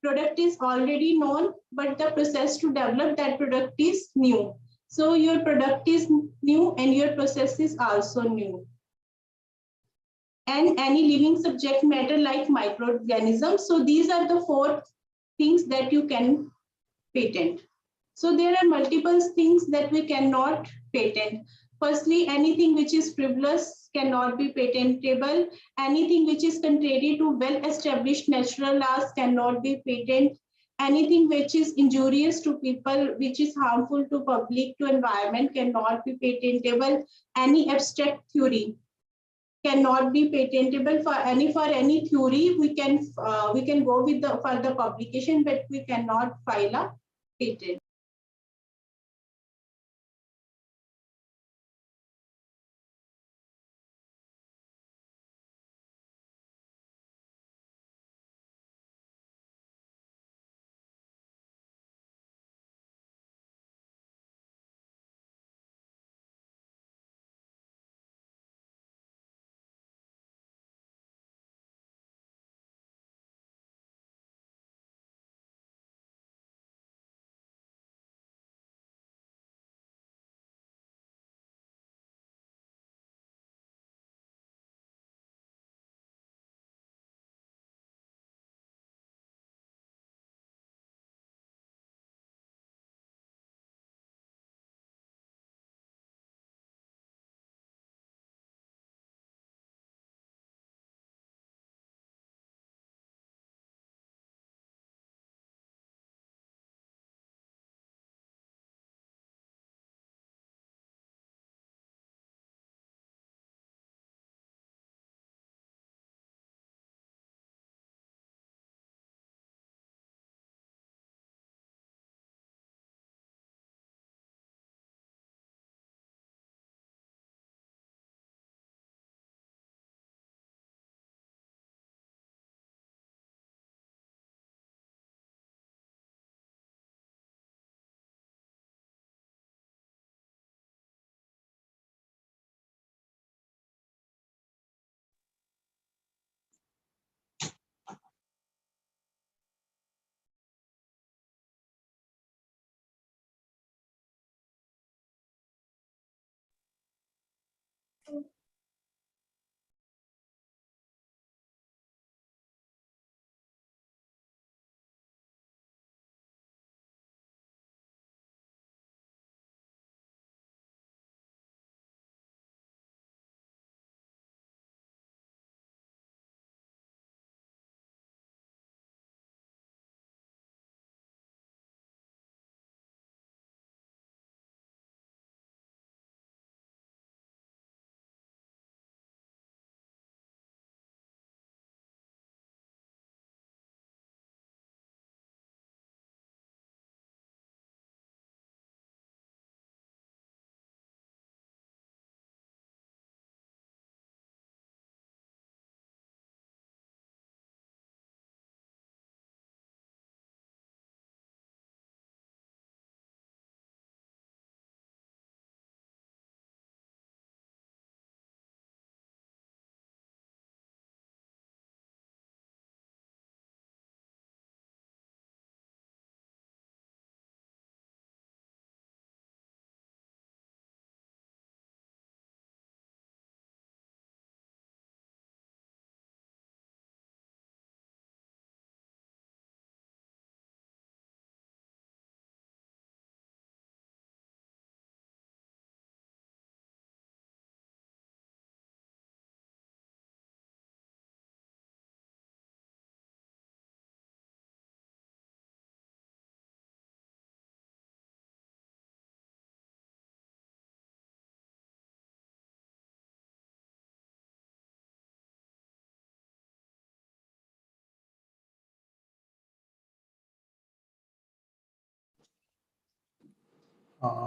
product is already known, but the process to develop that product is new. So your product is new and your process is also new. And any living subject matter like microorganisms. So these are the 4 things that you can patent. So there are multiple things that we cannot patent. Firstly, anything which is frivolous cannot be patentable. Anything which is contrary to well-established natural laws cannot be patented. Anything which is injurious to people, which is harmful to public, to environment, cannot be patentable. Any abstract theory cannot be patentable. For any theory. We can go with the for the publication, but we cannot file a patent.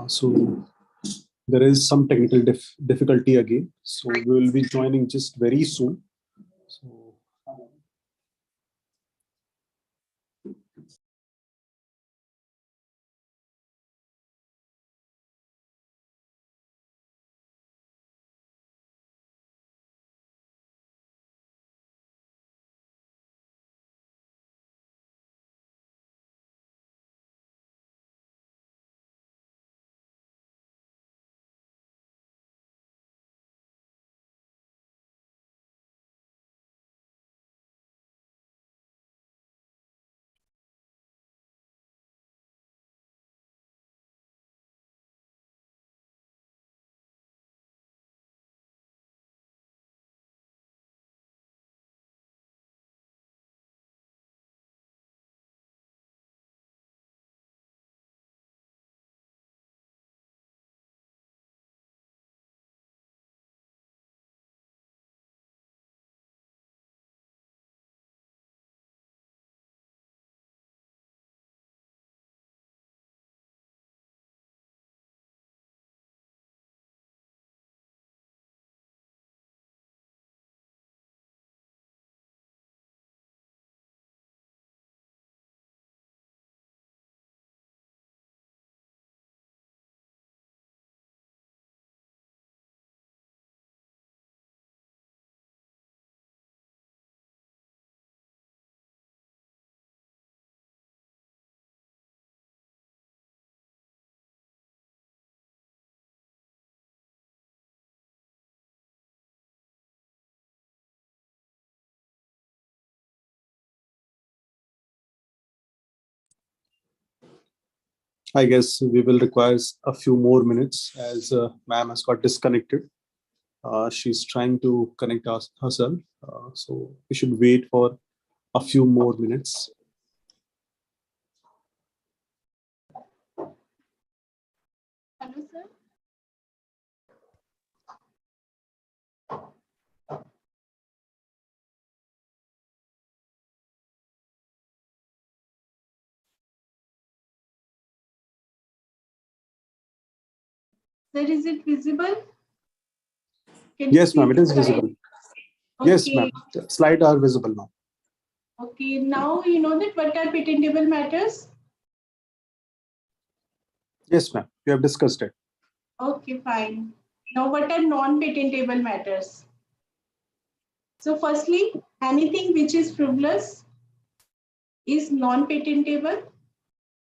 So there is some technical difficulty again. So we will be joining just very soon. So I guess we will require a few more minutes as ma'am has got disconnected. She's trying to connect herself. So we should wait for a few more minutes. Hello, sir. Sir, is it visible? Can Yes, you ma'am, see it the is slide? visible. Yes, ma'am. Okay. The slides are visible now. Okay. Now you know that what are patentable matters? Yes, ma'am. We have discussed it. Okay, fine. Now what are non-patentable matters? So firstly, anything which is frivolous is non-patentable.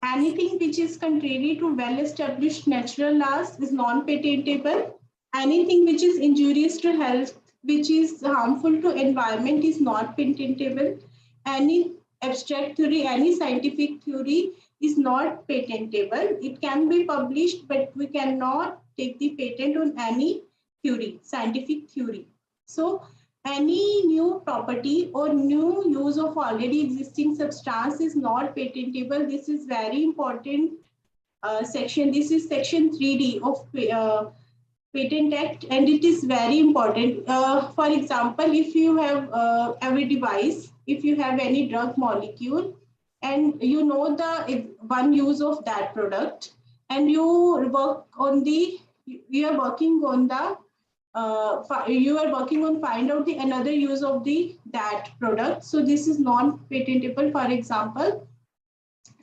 Anything which is contrary to well-established natural laws is non-patentable. Anything which is injurious to health, which is harmful to environment is not patentable. Any abstract theory, any scientific theory is not patentable. It can be published, but we cannot take the patent on any theory, scientific theory. So any new property or new use of already existing substance is not patentable. This is very important section. This is section 3D of Patent Act, and it is very important. For example, if you have every device, if you have any drug molecule, and you know the one use of that product, and you work on the, you are working on the you are working on find out the another use of the that product. So this is non-patentable. For example,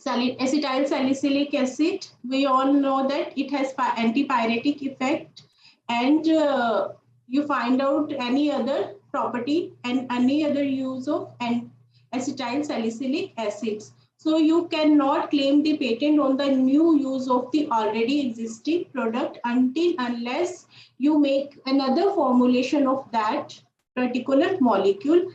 acetyl salicylic acid, we all know that it has antipyretic effect, and you find out any other property and any other use of acetyl salicylic acids. So you cannot claim the patent on the new use of the already existing product until unless you make another formulation of that particular molecule.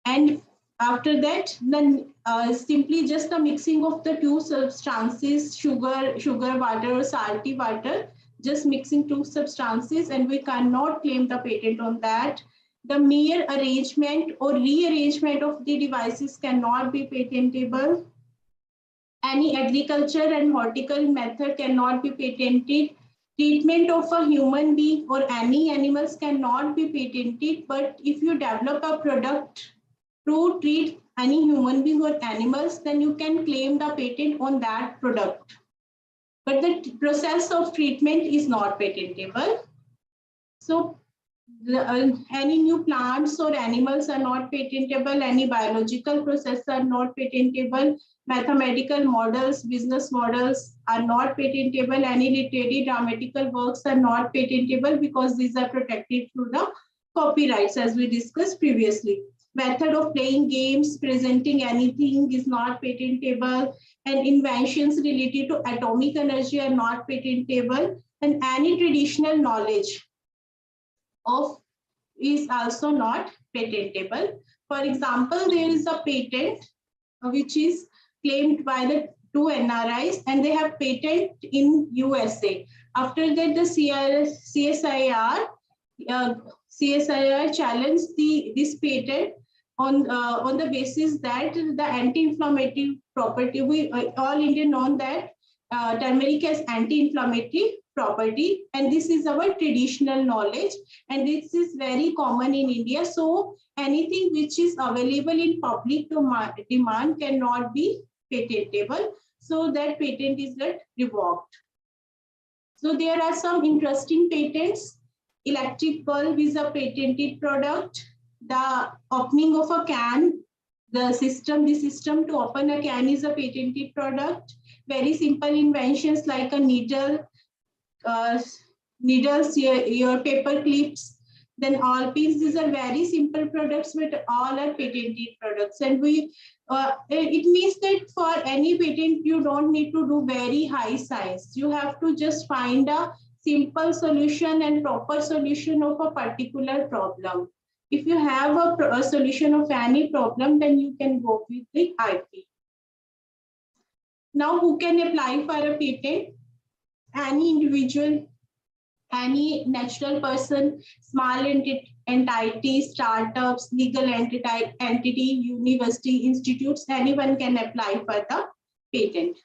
And after that, then simply just the mixing of the two substances, sugar water or salty water, just mixing two substances, and we cannot claim the patent on that. The mere arrangement or rearrangement of the devices cannot be patentable. Any agriculture and horticultural method cannot be patented. Treatment of a human being or any animals cannot be patented. But if you develop a product to treat any human being or animals, then you can claim the patent on that product. But the process of treatment is not patentable. So any new plants or animals are not patentable, any biological processes are not patentable, mathematical models, business models are not patentable, any literary dramatical works are not patentable because these are protected through the copyrights as we discussed previously. Method of playing games, presenting anything is not patentable, and inventions related to atomic energy are not patentable, and any traditional knowledge of is also not patentable. For example, there is a patent which is claimed by the two NRIs, and they have patent in USA. After that, the CSIR challenged this patent on the basis that the anti-inflammatory property. We all Indian know that turmeric has anti-inflammatory property, and this is our traditional knowledge, and this is very common in India. So anything which is available in public demand cannot be patentable. So that patent is revoked. So there are some interesting patents. Electric bulb is a patented product. The opening of a can, the system to open a can is a patented product. Very simple inventions like a needle, uh, needles, your paper clips, then all pins. These are very simple products, but all are patented products. And it means that for any patent, you don't need to do very high science. You have to just find a simple solution and proper solution of a particular problem. If you have a solution of any problem, then you can go with the IP. Now, who can apply for a patent? Any individual, any natural person, small entity, startups, legal entity, university, institutes, anyone can apply for the patent.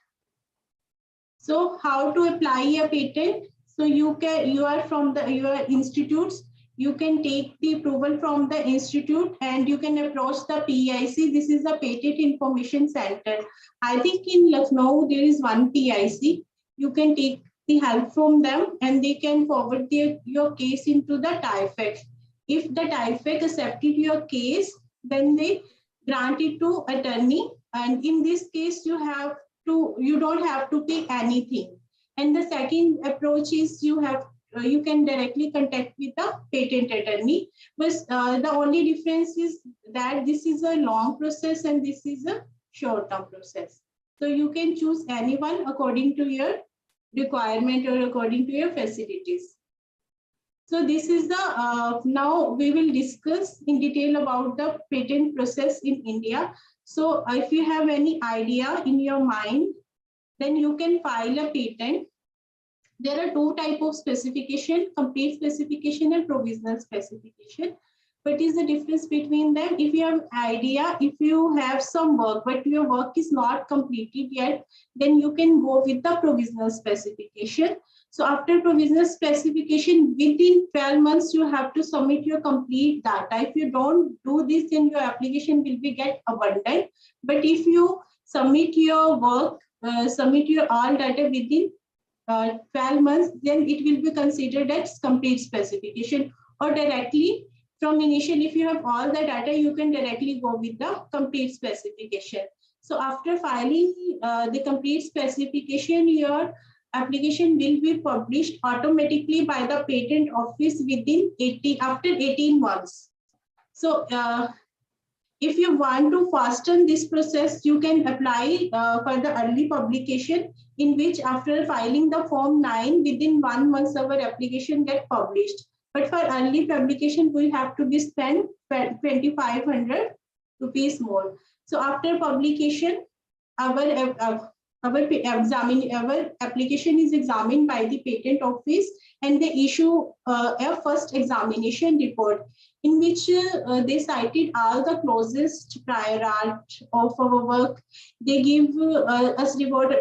So how to apply a patent? So you are from your institutes, you can take the approval from the institute and you can approach the PIC. This is the Patent Information Center. I think in Lucknow there is one PIC. You can take the help from them and they can forward your case into the TIFAC. If the TIFAC accepted your case, then they grant it to attorney. And in this case, you don't have to pay anything. And the second approach is you can directly contact with the patent attorney. But the only difference is that this is a long process and this is a short-term process. So you can choose anyone according to your requirement or according to your facilities. So this is the, now we will discuss in detail about the patent process in India. So if you have any idea in your mind, then you can file a patent. There are two types of specification, complete specification and provisional specification. What is the difference between them? If you have idea, if you have some work, but your work is not completed yet, then you can go with the provisional specification. So after provisional specification, within 12 months, you have to submit your complete data. If you don't do this, then your application will be get abandoned. But if you submit your work, submit your all data within 12 months, then it will be considered as complete specification. Or directly from initial, if you have all the data, you can directly go with the complete specification. So after filing the complete specification, your application will be published automatically by the patent office within after 18 months. So if you want to fasten this process, you can apply for the early publication, in which after filing the form 9, within 1 month our application get published. But for early publication, we have to be spent 2,500 rupees more. So after publication, our application is examined by the patent office and they issue a first examination report, in which they cited all the closest prior art of our work. They give us report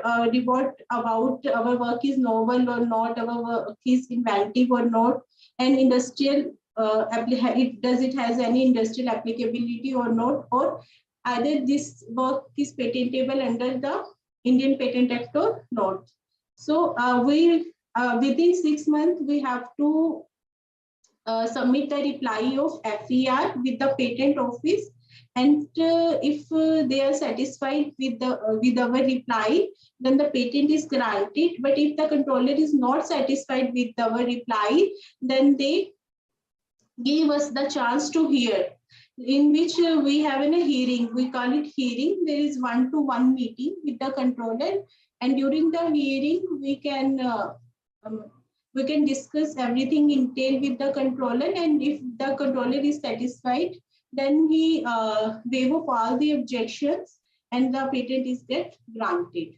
about our work is novel or not, our work is inventive or not, and industrial does it has any industrial applicability or not, or either this work is patentable under the Indian Patent Act or not. So within 6 months, we have to submit the reply of FER with the patent office, and if they are satisfied with our reply, then the patent is granted. But if the controller is not satisfied with our reply, then they give us the chance to hear, in which we have a hearing. We call it hearing. There is 1-to-1 meeting with the controller, and during the hearing, we can discuss everything in detail with the controller, and if the controller is satisfied, then he waive off all the objections and the patent is get granted.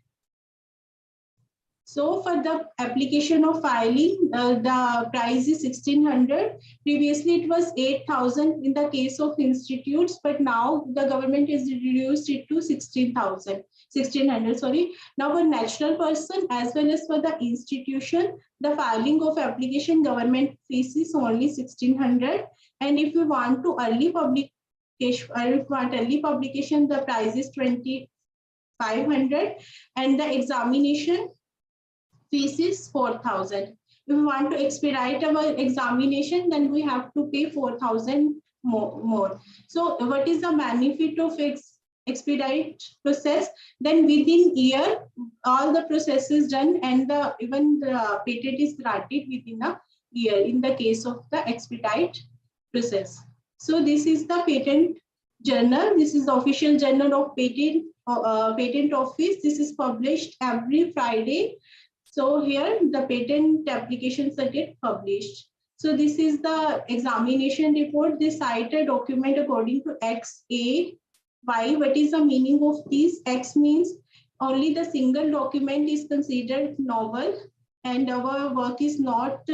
So for the application of filing, the price is 1,600. Previously, it was 8,000 in the case of institutes, but now the government has reduced it to 1,600. Sorry. Now for natural person as well as for the institution, the filing of application government fees is only 1,600. And if you want to early publication, the price is 2,500, and the examination fees is 4,000. If we want to expedite our examination, then we have to pay 4,000 more. So what is the benefit of expedite process? Then within year, all the process is done, and even the patent is granted within a year in the case of the expedite process. So this is the patent journal. This is the official journal of patent office. This is published every Friday. So here the patent applications are get published. So this is the examination report. They cite a document according to X, A, Y. What is the meaning of this? X means only the single document is considered novel, and our work is not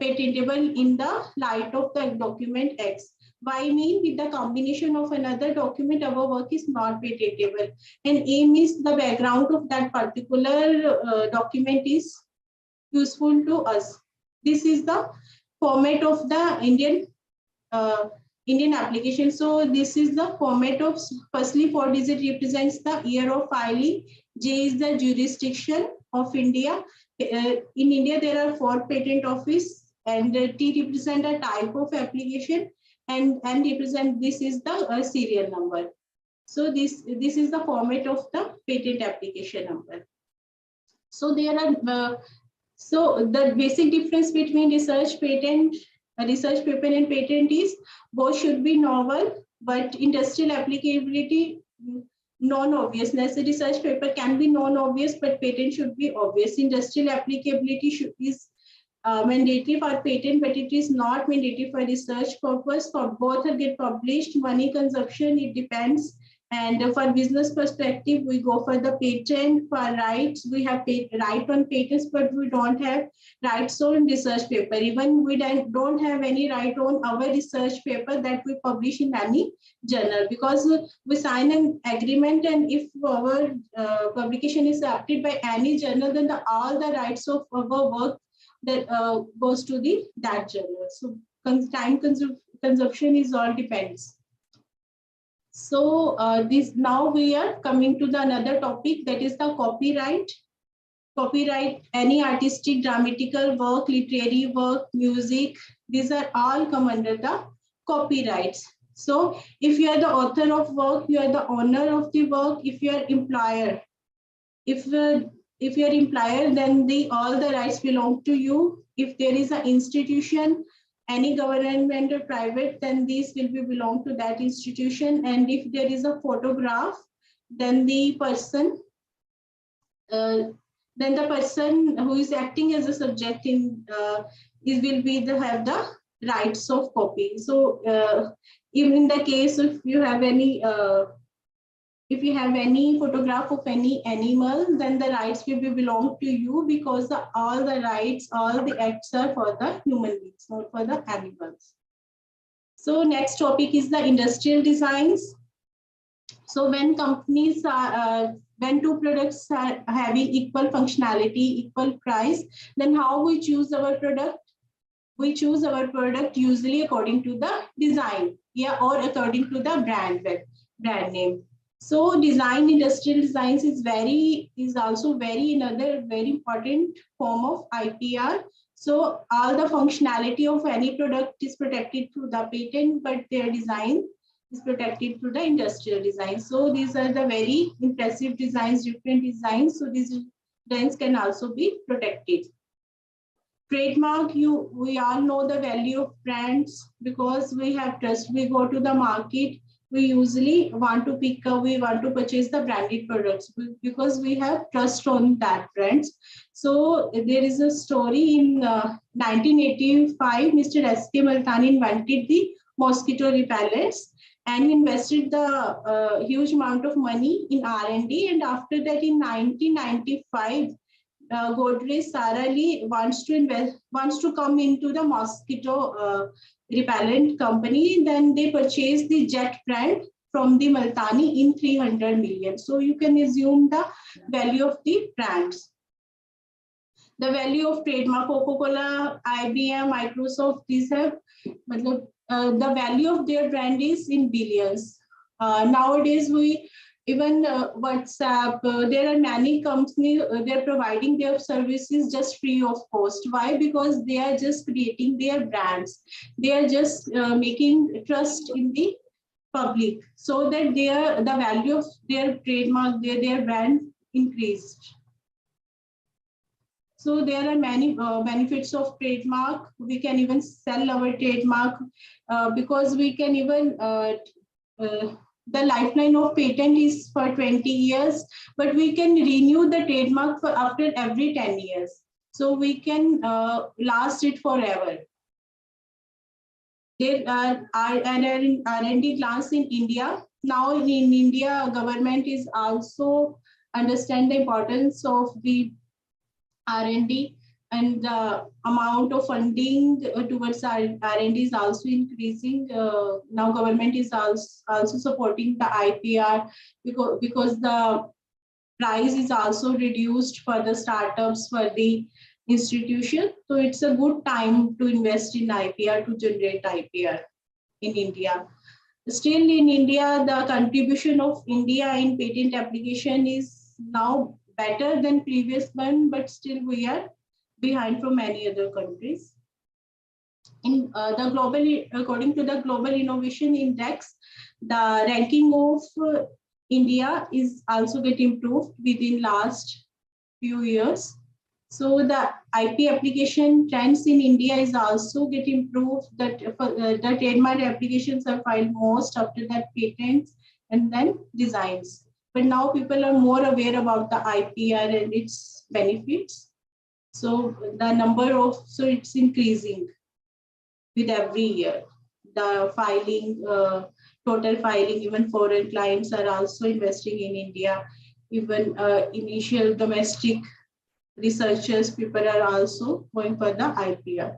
patentable in the light of the document X. Why mean with the combination of another document, our work is not patentable. And aim is the background of that particular document is useful to us. This is the format of the Indian application. So this is the format of, firstly 4-digit represents the year of filing. J is the jurisdiction of India. In India, there are 4 patent office, and T represent a type of application, and represent this is the serial number. So this is the format of the patent application number. So there are so the basic difference between research patent, research paper and patent is both should be novel, but industrial applicability non-obviousness. A research paper can be non-obvious, but patent should be obvious. Industrial applicability is mandatory for patent, but it is not mandatory for research purpose. For both are get published. Money consumption, it depends. And for business perspective, we go for the patent. For rights, we have right on patents, but we don't have rights on research paper. Even we don't have any right on our research paper that we publish in any journal, because we sign an agreement, and if our publication is accepted by any journal, then all the rights of our work that goes to that journal. So time consumption is all depends. So this now we are coming to the another topic, that is the copyright. Copyright, any artistic, dramatical work, literary work, music, these are all come under the copyrights. So if you are the author of work, you are the owner of the work. If you are employer, if you are employer, then all the rights belong to you. If there is an institution, any government or private, then these will be belong to that institution. And if there is a photograph, then the person who is acting as a subject in is will be have the rights of copy. So even in the case if you have any photograph of any animal, then the rights will be belong to you, because all the rights, all the acts are for the human beings, not for the animals. So next topic is the industrial designs. So when companies are, when two products are having equal functionality, equal price, then how we choose our product? We choose our product usually according to the design, or according to the brand name. So design, industrial designs is also another very important form of IPR. So all the functionality of any product is protected through the patent, but their design is protected through the industrial design. So these are the very impressive designs, different designs. So these designs can also be protected. Trademark, we all know the value of brands, because we have trust. We go to the market, we usually want to purchase the branded products because we have trust on that brands. So there is a story in 1985, Mr. S.K. Maltani invented the mosquito repellents, and he invested the huge amount of money in R&D. And after that, in 1995, Godrej Sara Lee wants to come into the mosquito repellent company. Then they purchased the Jet brand from the Maltani in 300 million. So you can assume the value of the brands. The value of trademark, Coca-Cola, IBM, Microsoft, these have the value of their brand is in billions. Nowadays, even WhatsApp, there are many companies, they're providing their services just free of cost. Why? Because they are just creating their brands. They are just making trust in the public, so that the value of their trademark, their brand increased. So there are many benefits of trademark. We can even sell our trademark because we can even the lifeline of patent is for 20 years, but we can renew the trademark for after every 10 years. So we can last it forever. There are R&D plants in India. Now in India, government is also understand the importance of the R&D, and the amount of funding towards R&D is also increasing. Now government is also supporting the IPR, because the price is also reduced for the startups, for the institution. So it's a good time to invest in IPR, to generate IPR in India. Still in India, the contribution of India in patent application is now better than previous one, but still we are behind from many other countries. In the global, according to the Global Innovation Index, the ranking of India is also get improved within last few years. So the IP application trends in India is also get improved. That the trademark applications are filed most, after that patents, and then designs. But now people are more aware about the IPR and its benefits. So the number of, so it's increasing with every year. The filing, total filing, even foreign clients are also investing in India. Even initial domestic researchers, people are also going for the IPR.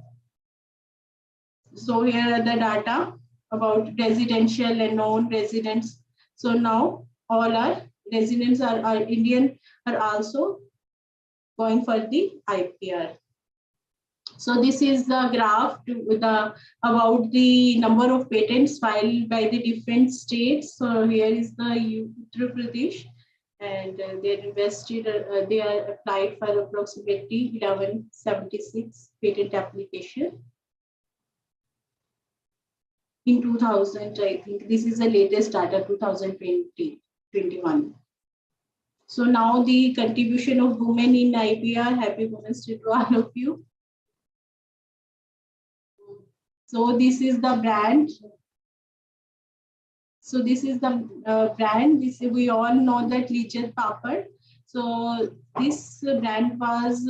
So here are the data about residential and non-residents. So now all our residents are Indian are also going for the IPR. So this is the graph with the about the number of patents filed by the different states. So here is the Uttar Pradesh, and they invested, they are applied for approximately 1176 patent application in 2000. I think this is the latest data, 2020-21. So now the contribution of women in IPR. Happy Women's Day to all of you. So this is the brand. So this is the brand. This, we all know that Lichet Papad. So this brand was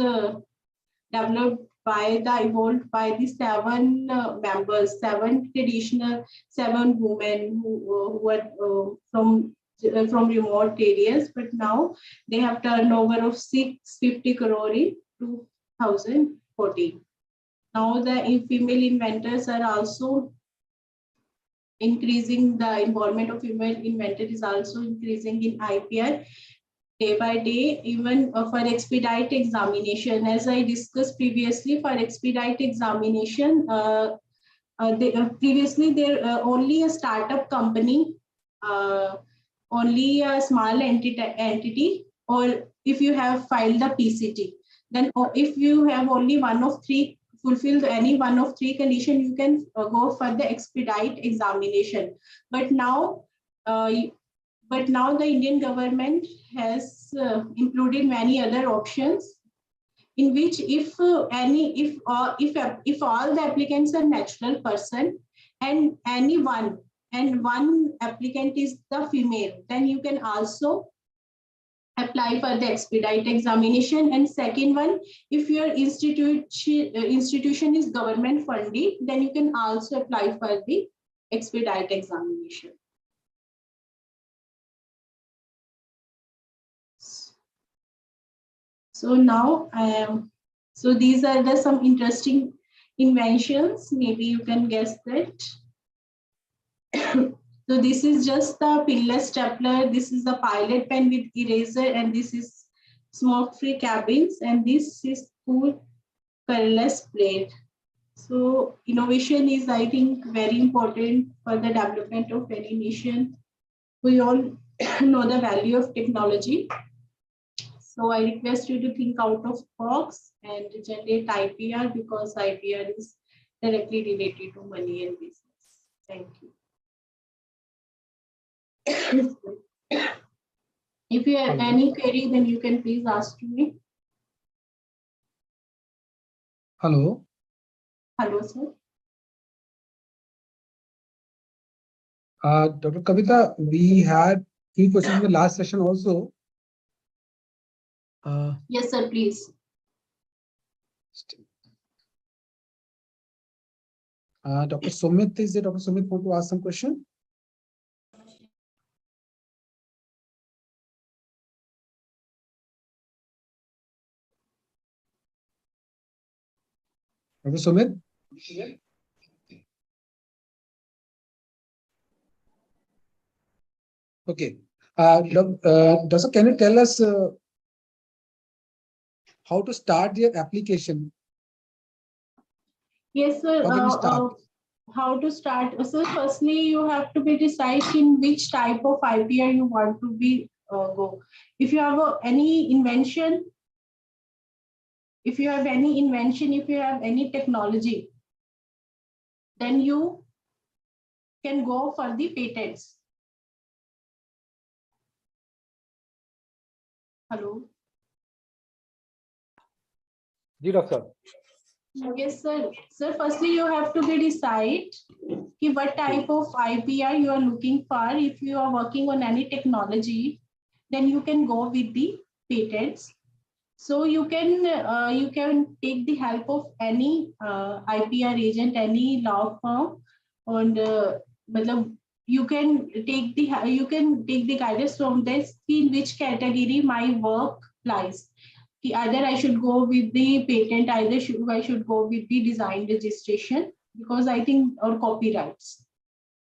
developed by the, evolved by the 7 members, 7 traditional, 7 women who were from remote areas, but now they have turnover of 650 crore in 2014. Now the female inventors are also increasing. The involvement of female inventor is also increasing in IPR day by day, even for expedite examination. As I discussed previously, for expedite examination, previously there only a startup company, only a small entity, or if you have filed the PCT, then if you have only one of 3 fulfilled any one of 3 conditions, you can go for the expedite examination. But now the Indian government has included many other options, in which if all the applicants are natural person, and one applicant is the female, then you can also apply for the expedite examination. And second one, if your institution is government funded, then you can also apply for the expedite examination. So now so these are the some interesting inventions. Maybe you can guess that. So this is just the pinless stapler. This is the pilot pen with eraser, and this is smoke-free cabins, and this is cool colorless plate. So innovation is, I think, very important for the development of any nation. We all know the value of technology. So I request you to think out of box and generate IPR, because IPR is directly related to money and business. Thank you. If you have any query, then you can please ask to me. Hello. Hello, sir. Dr. Kavita, we had 3 questions in the last session also. Yes, sir, please. Dr. Sumit, is it Dr. Sumit want to ask some question? Dr. Sumit? Okay. Doctor, can you tell us how to start your application? Yes, sir. How can you start? How to start? So firstly, you have to be decide in which type of IPR you want to be go. If you have any invention, if you have any technology, then you can go for the patents. Hello. Doctor. Yes, sir. Sir, firstly, you have to be decide what type of IPR you are looking for. If you are working on any technology, then you can go with the patents. So you can take the help of any IPR agent, any law firm, and you can take the guidance from this in which category my work lies. Either I should go with the patent, I should go with the design registration, because I think, or copyrights.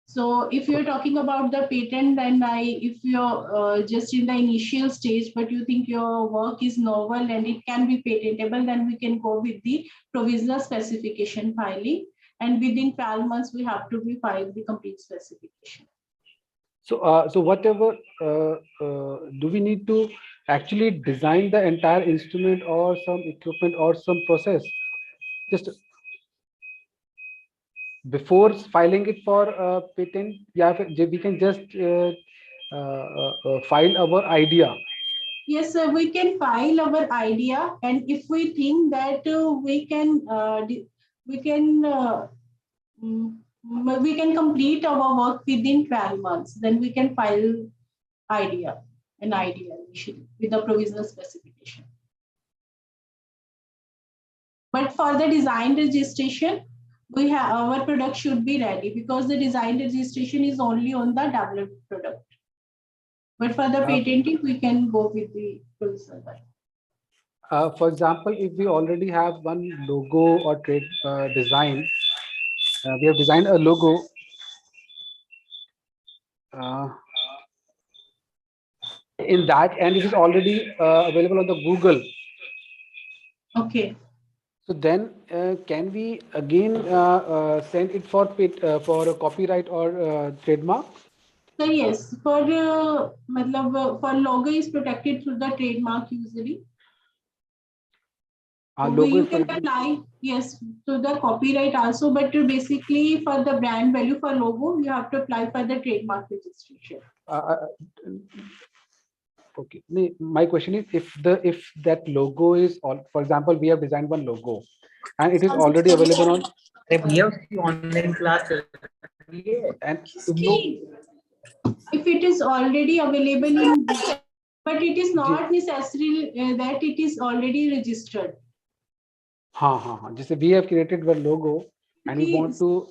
So if you're talking about the patent, then if you're just in the initial stage, but you think your work is novel and it can be patentable, then we can go with the provisional specification filing. And within 12 months, we have to be filed the complete specification. So, so whatever, do we need to actually design the entire instrument or some equipment or some process just before filing it for patent? Yeah, we can just file our idea. Yes, sir, we can file our idea, and if we think that we can complete our work within 12 months, then we can file an idea initially with the provisional specification. But for the design registration, our product should be ready, because the design registration is only on the developed product. But for the patenting, we can go with the provisional one. For example, if we already have one logo or trade design, we have designed a logo. In that, and it is already available on the Google. Okay. So then, can we again send it for a copyright or trademark? So yes, for logo is protected through the trademark usually. Logo You is can apply, yes, to the copyright also, but basically for the brand value for logo, you have to apply for the trademark registration. Okay. My question is, if that logo is all, for example, we have designed one logo, and it is already available on. online class And if it is already available in Google, but it is not necessary that it is already registered. Just we have created one logo and we want to.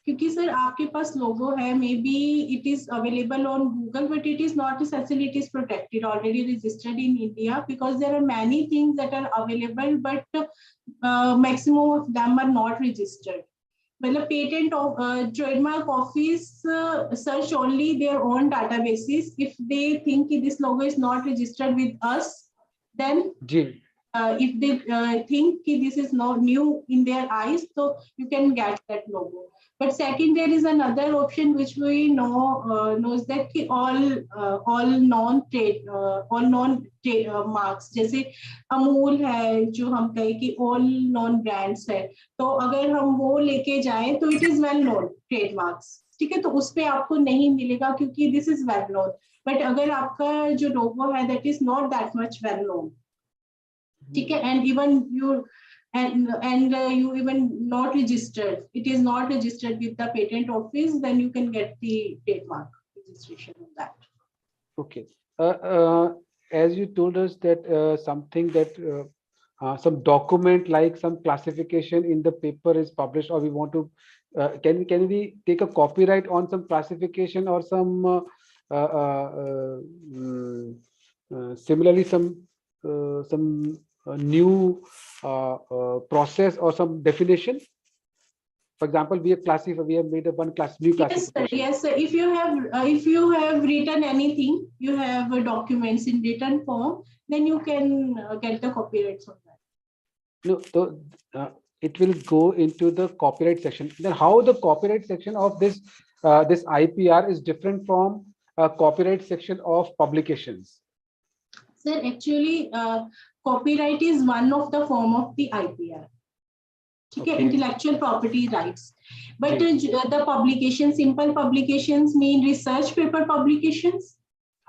क्योंकि sir आपके पास लोगो है, maybe it is available on Google, but it is not necessarily it is protected, already registered in India, because there are many things that are available, but maximum of them are not registered. मतलब patent of trademark office search only their own databases. If they think this logo is not registered with us, then if they think this is not new in their eyes, so you can get that logo. But second, there is another option which we knows that all non-trade marks, जैसे अमूल है, जो हम कहें कि all non brands है, तो अगर हम वो लेके जाएं तो it is well known trademarks, ठीक है, तो उस पे आपको नहीं मिलेगा क्योंकि this is well known. But अगर आपका जो logo है that is not that much well known, ठीक है, and even you you even not registered, it is not registered with the patent office, then you can get the trademark registration on that. Okay. As you told us that something that some document like some classification in the paper is published, or we want to can we take a copyright on some classification or some similarly some new process or some definition? For example, we have made a new classification. Yes, sir. If you have written anything, you have documents in written form, then you can get the copyrights on that. No, so it will go into the copyright section. Then how the copyright section of this this IPR is different from copyright section of publications? Sir, actually, copyright is one of the form of the IPR. Okay, intellectual property rights. But the publication, simple publications mean research paper publications.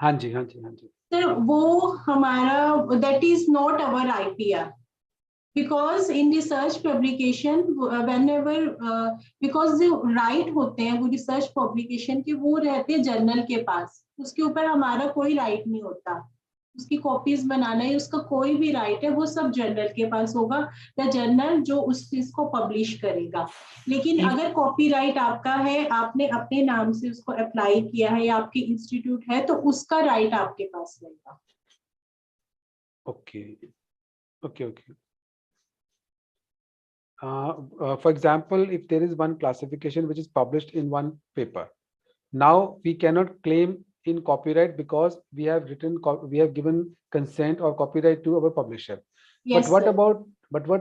हाँ जी, हाँ जी, हाँ जी. Sir, वो हमारा, that is not our IPR. Because in research publication, whenever because जो right होते हैं वो research publication के वो रहते हैं जर्नल के पास, उसके ऊपर हमारा कोई right नहीं होता, उसकी कॉपीज बनाना है, उसका कोई भी राइट है वो सब जर्नल के पास होगा या जर्नल जो उस चीज को पब्लिश करेगा. लेकिन अगर कॉपीराइट आपका है, आपने अपने नाम से उसको अप्लाई किया है या आपकी इंस्टीट्यूट है, तो उसका राइट आपके पास रहेगा. Okay, okay, okay. For example, if there is one classification which is published in one paper, now we cannot claim in copyright because we have given consent or copyright to our publisher. Yes, but what sir.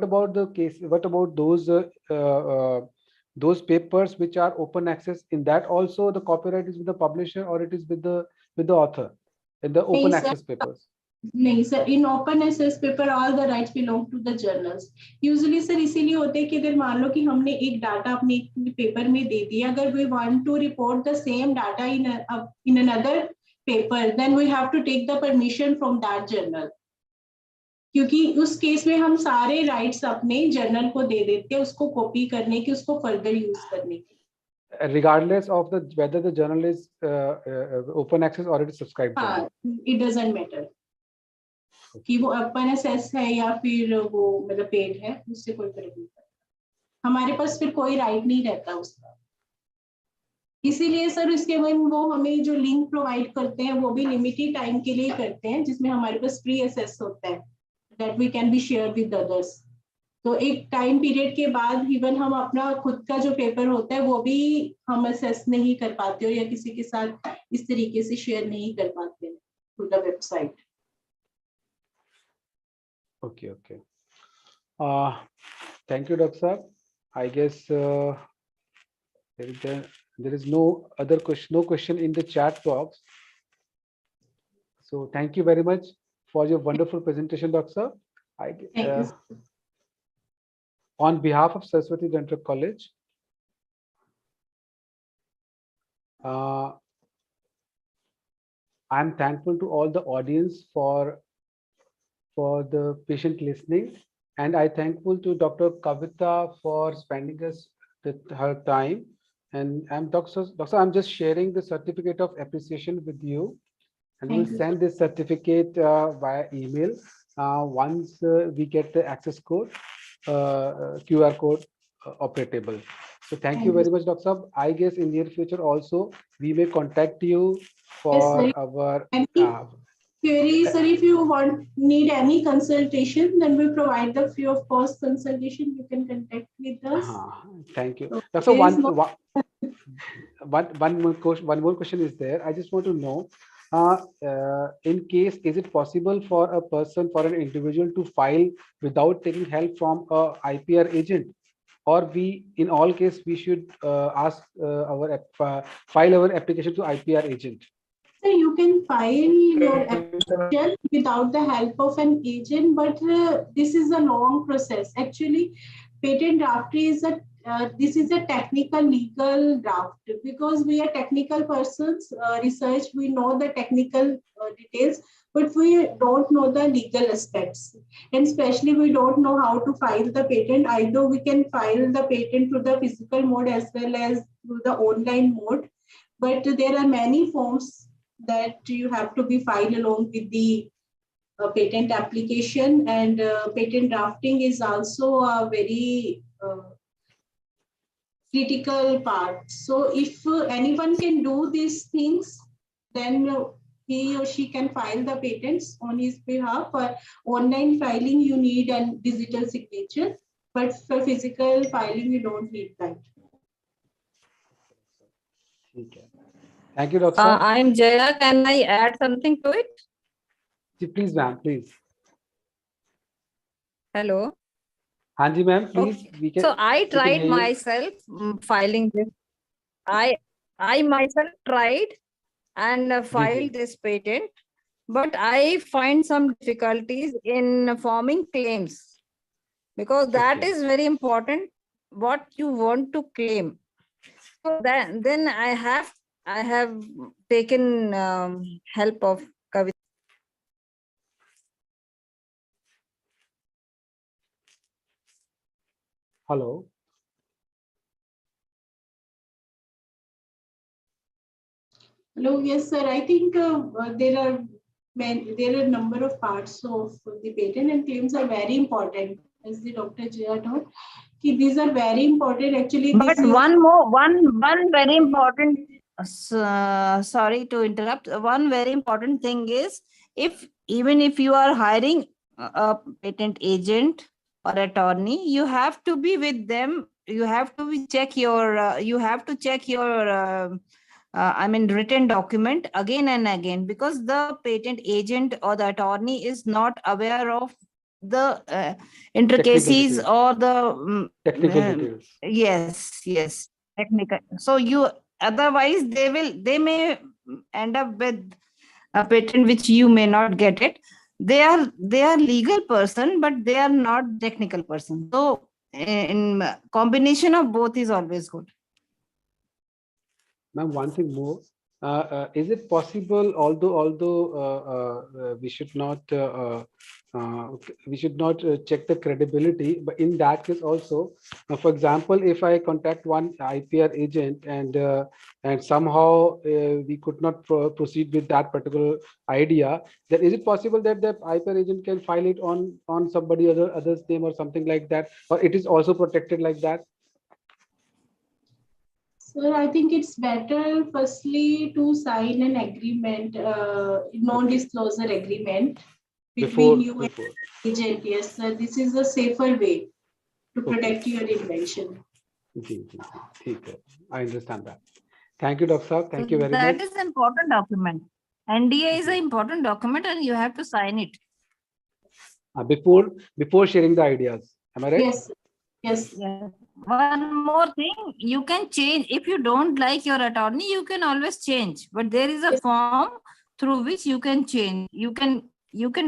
about the case? What about those papers which are open access? In that also the copyright is with the publisher or it is with the author in the open Yes, sir. access papers? नहीं sir, in open access paper all the rights belong to the journals. Usually sir इसीलिए होते हैं कि अगर मान लो कि हमने एक डाटा अपने पेपर में दे दिया, अगर we want to report the same data in another paper, then we have to take the permission from that journal, क्योंकि उस केस में हम सारे राइट्स अपने जर्नल को दे देते हैं उसको कॉपी करने की, उसको फर्दर यूज करने की. Regardless of whether the journal is open access or it is subscribed. हाँ, it doesn't matter कि वो ओपन एक्सेस है या फिर वो मतलब पेड है, उससे कोई फर्क नहीं पड़ता. हमारे पास फिर कोई राइट नहीं रहता उसका. इसीलिए सर इसके बाद वो हमें जो लिंक प्रोवाइड करते हैं वो भी लिमिटेड टाइम के लिए करते हैं, जिसमें हमारे पास फ्री एक्सेस होता है that we can be share with others. तो एक टाइम पीरियड के बाद इवन हम अपना खुद का जो पेपर होता है वो भी हम एक्सेस नहीं कर पाते हो या किसी के साथ इस तरीके से शेयर नहीं कर पाते through the website. Okay, okay. Thank you, Dr. Saab. I guess there is no other question, no question in the chat box. So thank you very much for your wonderful presentation, Dr. Saab. Thank you. On behalf of Saraswati Dental College, I'm thankful to all the audience for the patient listening, and I thankful to Dr. Kavita for spending us with her time. And Dr. I'm just sharing the certificate of appreciation with you, and we'll send this certificate via email once we get the access code, QR code operable. So thank you very much, Dr. Saab. I guess in near future also we may contact you for our queries, sir. If you need any consultation, then we provide the free of cost consultation. You can contact with us. Thank you. So Doctor, one more question is there. I just want to know, in case, is it possible for a person, for an individual to file without taking help from a IPR agent? Or in all case, we should ask file our application to IPR agent? So you can file your application without the help of an agent, but this is a long process. Actually, patent drafting is this is a technical legal draft, because we are technical persons. Research, we know the technical details, but we don't know the legal aspects, and especially we don't know how to file the patent. Either we can file the patent through the physical mode as well as through the online mode, but there are many forms that you have to be filed along with the patent application, and patent drafting is also a very critical part. So if anyone can do these things, then he or she can file the patents on his behalf. For online filing, you need a digital signature, but for physical filing, you don't need that. Okay. Thank you, Dr. Saab. I'm Jaya. Can I add something to it? Please, ma'am, please. Hello. Hanji, ma'am, please. Okay. We can, So I we can tried hear you. myself filing this. I myself tried and filed this patent, but I find some difficulties in forming claims, because that Okay. is very important, what you want to claim. So then I have taken help of Kavita. Hello. Hello, yes, sir. I think there are a number of parts of the patent, and claims are very important, as the Dr. Jaya taught. These are very important. Actually, But this is one very important, sorry to interrupt. One very important thing is, even if you are hiring a patent agent or attorney, you have to be with them. You have to check your. You have to check your. I mean, written document again and again, because the patent agent or the attorney is not aware of the intricacies details. or the Technical details. yes, technical. So you, otherwise they may end up with a patent which you may not get it. They are legal person, but they are not technical person. So in combination of both is always good. Ma'am, one thing more. Is it possible, although we should not check the credibility, but in that case also, for example, if I contact one IPR agent and somehow we could not proceed with that particular idea, then is it possible that the IPR agent can file it on somebody other's name or something like that, or it is also protected like that? Sir, I think it's better firstly to sign an agreement, non-disclosure agreement between you and the agent. Yes, sir. This is a safer way to protect your invention. I understand that. Thank you, Dr. Saab. Thank you very much. That is an important document. NDA is an important document, and you have to sign it. Before sharing the ideas. Am I right? Yes, sir. Yes. Yeah. One more thing, you can change. If you don't like your attorney, you can always change. But there is a form through which you can change. You can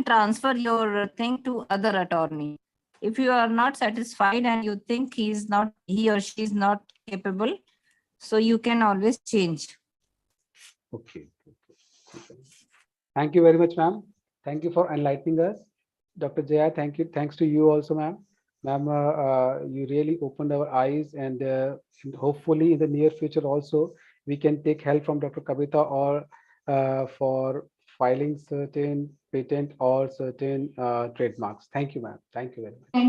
transfer your thing to other attorney. If you are not satisfied and you think he or she is not capable, so you can always change. Okay. Thank you very much, ma'am. Thank you for enlightening us. Dr. Jaya, thank you. Thanks to you also, ma'am. Ma'am, you really opened our eyes, and hopefully in the near future also, we can take help from Dr. Kavita or for filing certain patent or certain trademarks. Thank you, ma'am. Thank you very much.